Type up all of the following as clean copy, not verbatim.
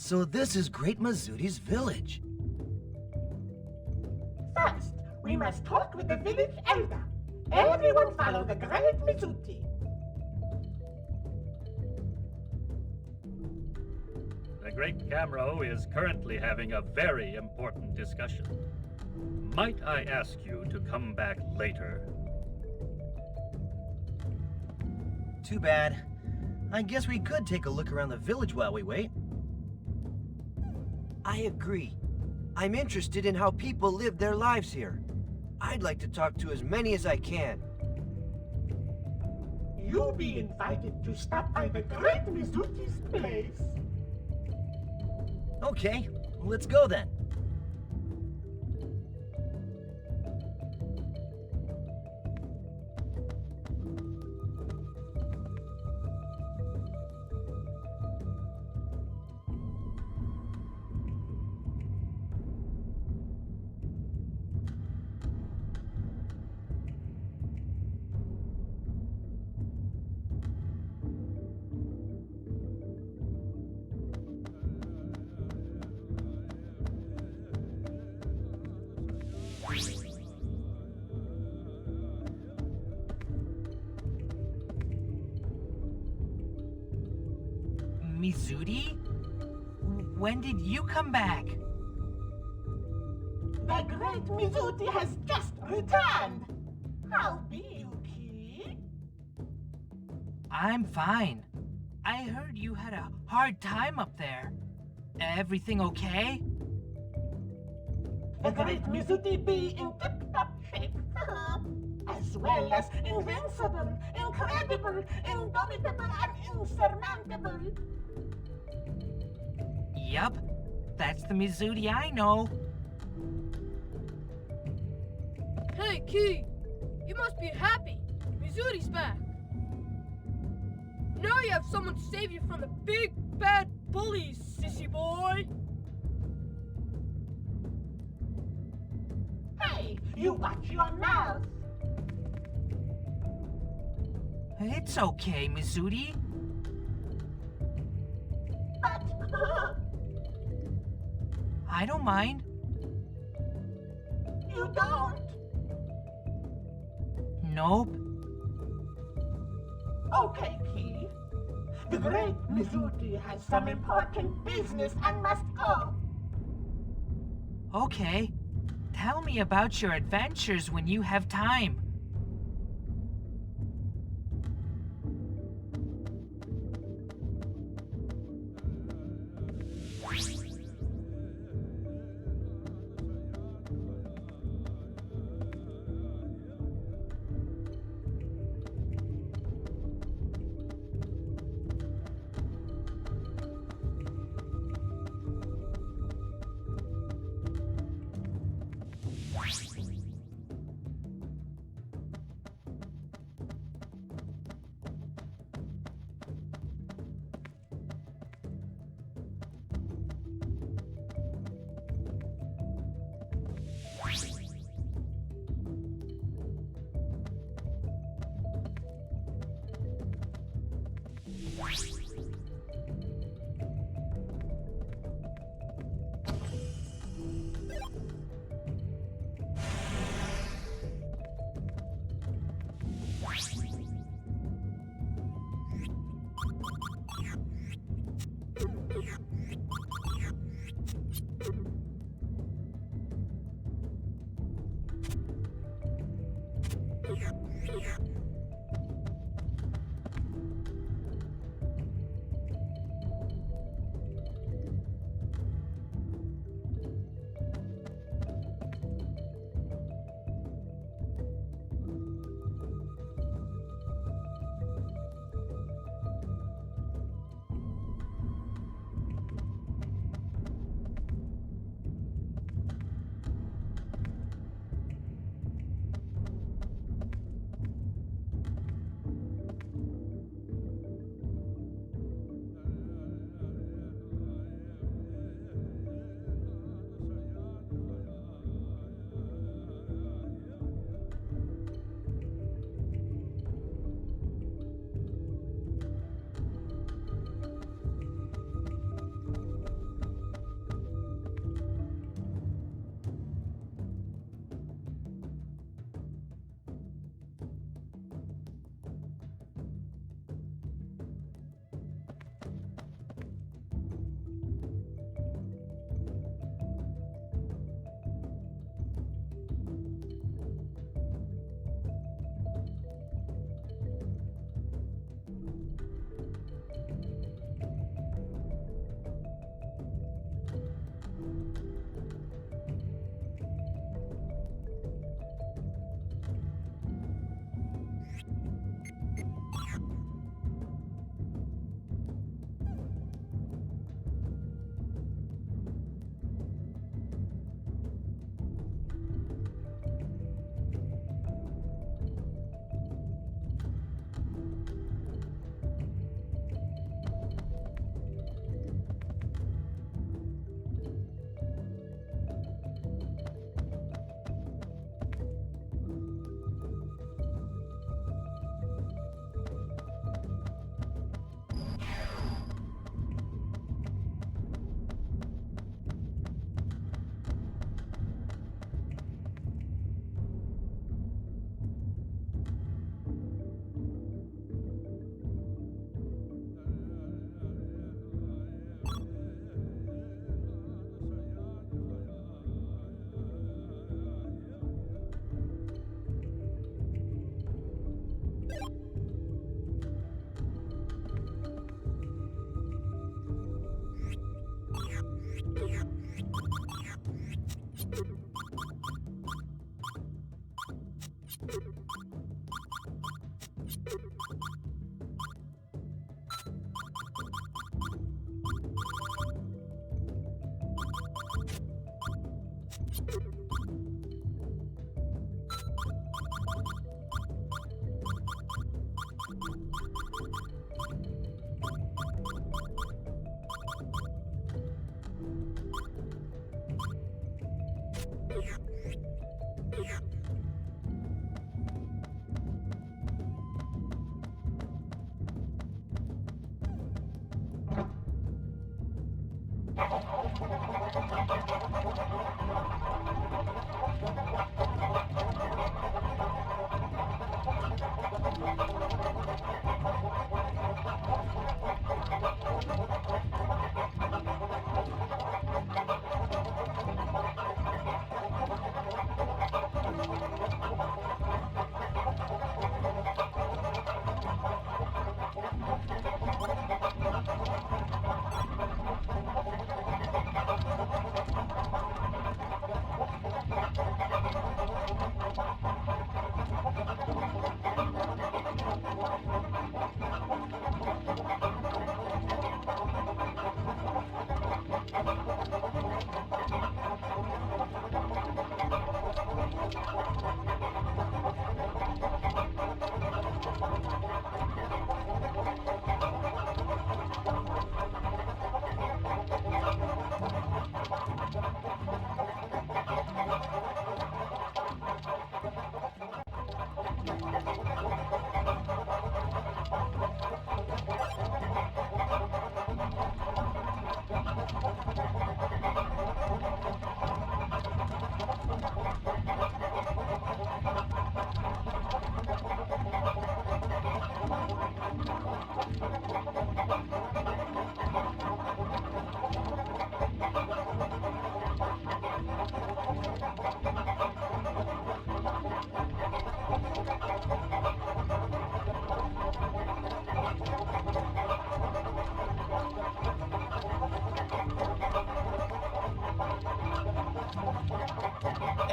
So this is Great Mizuti's village. First, we must talk with the village elder. Everyone follow the Great Mizuti. The Great Camro is currently having a very important discussion. Might I ask you to come back later? Too bad. I guess we could take a look around the village while we wait. I agree. I'm interested in how people live their lives here. I'd like to talk to as many as I can. You'll be invited to stop by the Great Mizuti's place. Okay, let's go then. Mizuti? When did you come back? The Great Mizuti has just returned. How be you, Key? I'm fine. I heard you had a hard time up there. Everything okay? The Great Mizuti be in tip-top shape. As well as invincible, incredible, indomitable, and insurmountable. Yup, that's the Mizuti I know. Hey, Key! You must be happy. Mizuti's back. Now you have someone to save you from the big bad bullies, sissy boy! Hey, you watch your mouth. It's okay, Mizuti. But... I don't mind. you don't. Nope. Okay, Key. The Great Mizuti has some important business and must go. Okay. Tell me about your adventures when you have time.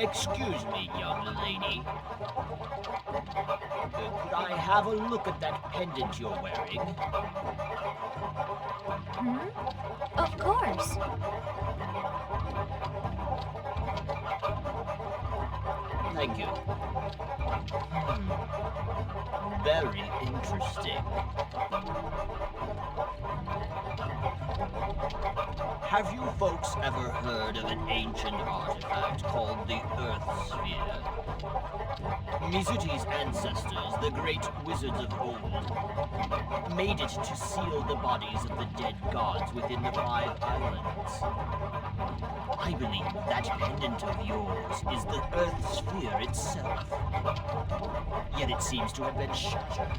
Excuse me, young lady. Could I have a look at that pendant you're wearing? Of course. Thank you. Very interesting. Have you folks ever heard of an ancient artifact called the Earth Sphere? Mizuti's ancestors, the great wizards of old, made it to seal the bodies of the dead gods within the 5 islands. I believe that pendant of yours is the Earth Sphere itself. Yet it seems to have been shattered.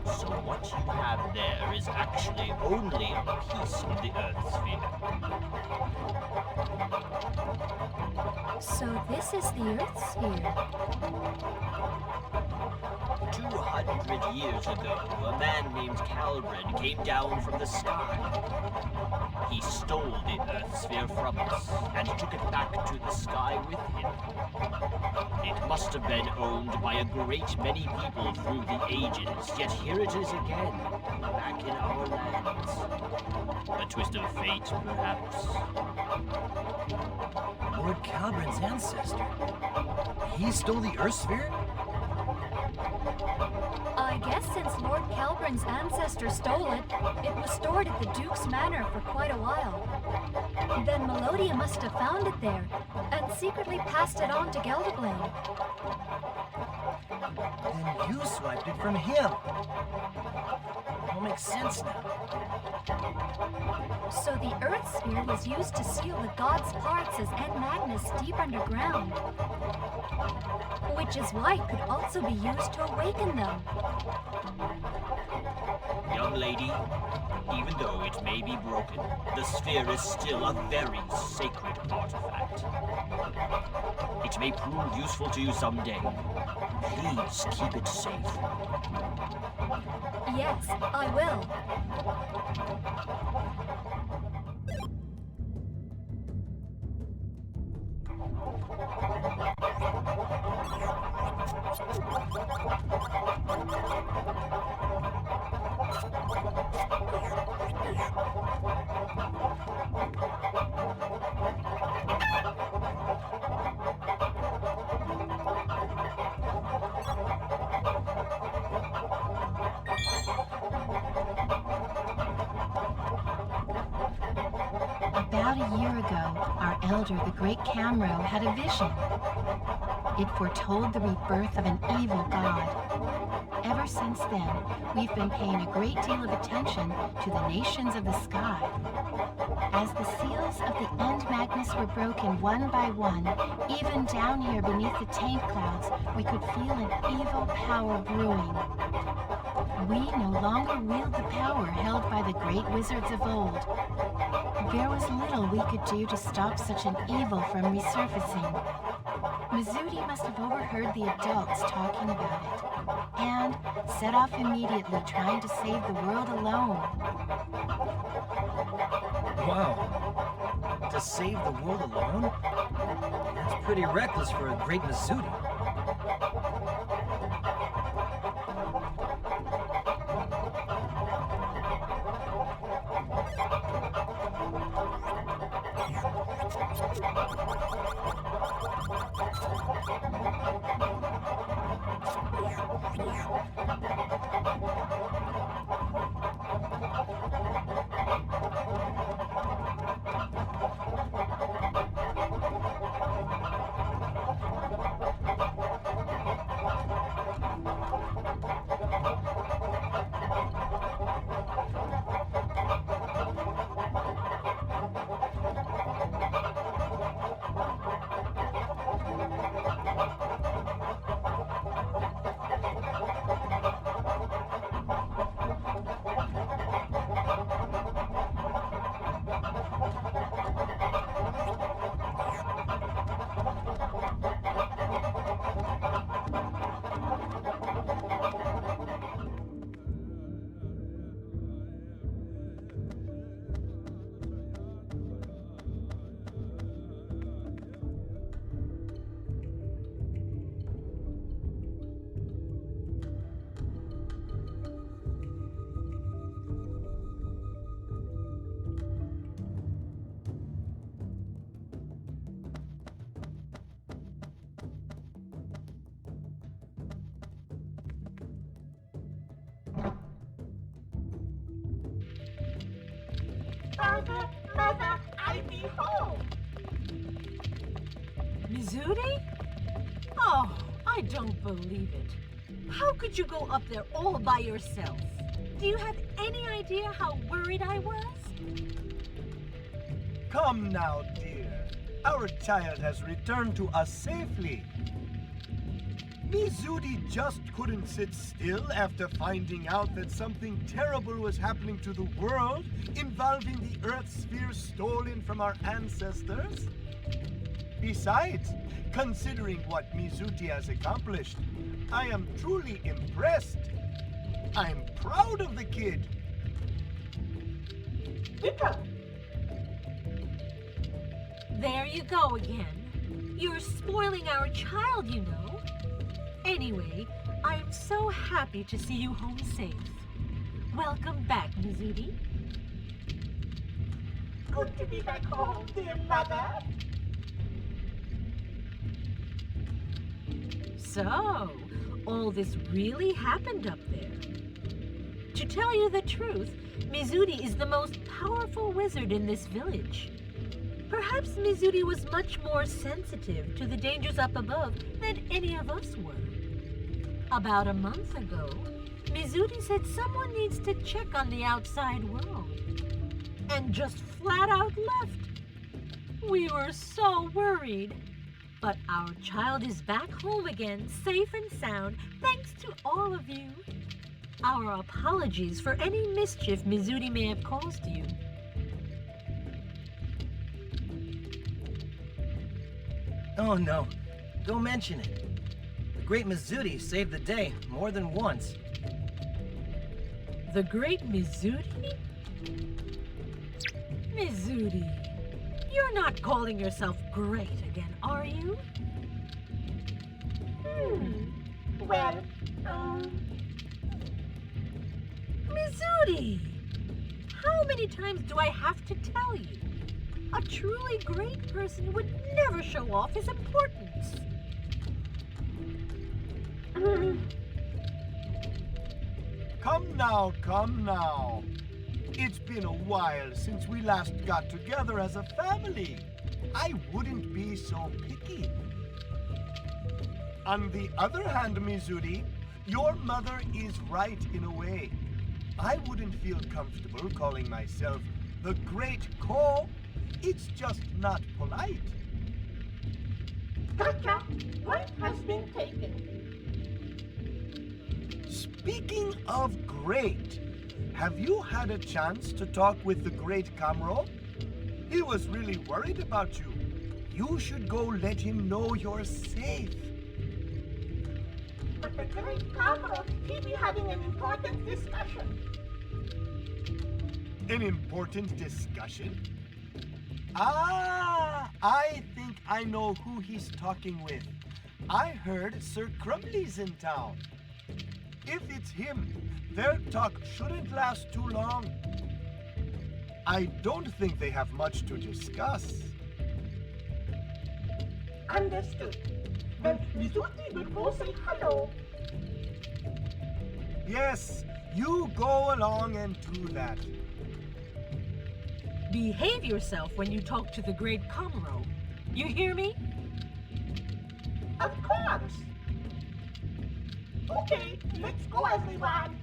So what you have there is actually only a piece of the Earth Sphere. So this is the Earth Sphere. 200 years ago, a man named Calbred came down from the sky. He stole the Earth Sphere from us and took it back to the sky with him. It must have been owned by a great many people through the ages, yet here it is again, back in our lands. A twist of fate, perhaps. Lord Calbrin's ancestor. He stole the Earth Sphere? I guess since Lord Calbrin's ancestor stole it, it was stored at the Duke's Manor for quite a while. Then Melodia must have found it there, and secretly passed it on to Gelderblade. Then you swiped it from him. All makes sense now. So the Earth Sphere was used to seal the gods' hearts as Ed Magnus deep underground. Which is why it could also be used to awaken them. Young lady, even though it may be broken, the sphere is still a very sacred artifact. It may prove useful to you someday. Please keep it safe. Yes, I will. About a year ago, our elder, the great Camro, had a vision. It foretold the rebirth of an evil god. Ever since then, we've been paying a great deal of attention to the nations of the sky. As the seals of the End Magnus were broken one by one, even down here beneath the taint clouds, we could feel an evil power brewing. We no longer wield the power held by the great wizards of old. There was little we could do to stop such an evil from resurfacing. Mizudi must have overheard the adults talking about it, and set off immediately trying to save the world alone. Wow. To save the world alone? That's pretty reckless for a great Mizudi. Mother, I be home. Mizudi? Oh, I don't believe it. How could you go up there all by yourself? Do you have any idea how worried I was? Come now, dear. Our child has returned to us safely. Mizudi just couldn't sit still after finding out that something terrible was happening to the world involving the Earth sphere stolen from our ancestors. Besides, considering what Mizudi has accomplished, I am truly impressed. I'm proud of the kid. There you go again. You're spoiling our child, you know. Anyway, I am so happy to see you home safe. Welcome back, Mizudi. Good to be back home, dear mother. So, all this really happened up there. To tell you the truth, Mizudi is the most powerful wizard in this village. Perhaps Mizudi was much more sensitive to the dangers up above than any of us were. About a month ago, Mizudi said someone needs to check on the outside world. And just flat out left. We were so worried. But our child is back home again, safe and sound, thanks to all of you. Our apologies for any mischief Mizudi may have caused you. Oh no, don't mention it. The great Mizudi saved the day more than once. The great Mizudi? Mizudi, you're not calling yourself great again, are you? Well, Mizudi! How many times do I have to tell you? A truly great person would never show off his importance. Come now, come now. It's been a while since we last got together as a family. I wouldn't be so picky. On the other hand, Mizudi, Your mother is right in a way. I wouldn't feel comfortable calling myself the Great Ko. It's just not polite. Gotcha. Point has been taken. Speaking of great, have you had a chance to talk with the Great Kamro? He was really worried about you. You should go let him know you're safe. But the great Kamro, he be having an important discussion. An important discussion? Ah, I think I know who he's talking with. I heard Sir Crumbly's in town. If it's him, their talk shouldn't last too long. I don't think they have much to discuss. Understood. Then Mizuti will go say hello. Yes, you go along and do that. Behave yourself when you talk to the Great Kamro. You hear me? Of course. Okay, let's go everyone.